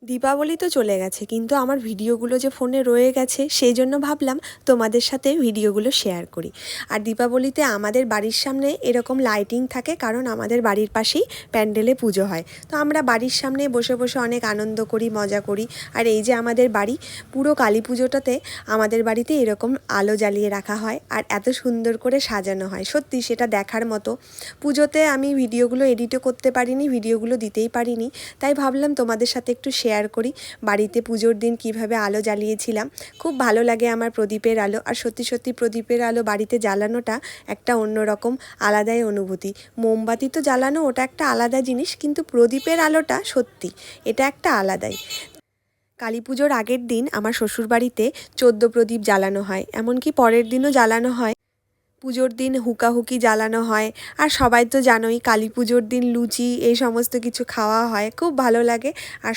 দীপাবলি তো চলে গেছে, কিন্তু আমার ভিডিওগুলো যে ফোনে রয়ে গেছে সেই জন্য ভাবলাম তোমাদের সাথে ভিডিওগুলো শেয়ার করি। আর দীপাবলিতে আমাদের বাড়ির সামনে এরকম লাইটিং থাকে, কারণ আমাদের বাড়ির পাশেই প্যান্ডেলে পুজো হয়। তো আমরা বাড়ির সামনে বসে বসে অনেক আনন্দ করি, মজা করি। আর এই যে আমাদের বাড়ি, পুরো কালী পুজোটাতে আমাদের বাড়িতে এরকম আলো জ্বালিয়ে রাখা হয় আর এত সুন্দর করে সাজানো হয়, সত্যি সেটা দেখার মতো। পুজোতে আমি ভিডিওগুলো এডিটও করতে পারিনি, ভিডিওগুলো দিতেই পারিনি, তাই ভাবলাম তোমাদের সাথে একটু শেয়ার করি বাড়িতে পুজোর দিন কিভাবে আলো জ্বালিয়েছিলাম। খুব ভালো লাগে আমার প্রদীপের আলো, আর সত্যি সত্যি প্রদীপের আলো বাড়িতে জ্বালানোটা একটা অন্যরকম আলাদাই অনুভূতি। মোমবাতি তো জ্বালানো ওটা একটা আলাদা জিনিস, কিন্তু প্রদীপের আলোটা সত্যি এটা একটা আলাদাই। কালী পুজোর আগের দিন আমার শ্বশুরবাড়িতে 14 প্রদীপ জ্বালানো হয়, এমনকি পরের দিনও জ্বালানো হয়। পুজোর দিন হুকাহুকি জ্বালানো হয়। আর সবাই তো জানোই কালী পুজোর দিন লুচি এই সমস্ত কিছু খাওয়া হয়, খুব ভালো লাগে। আর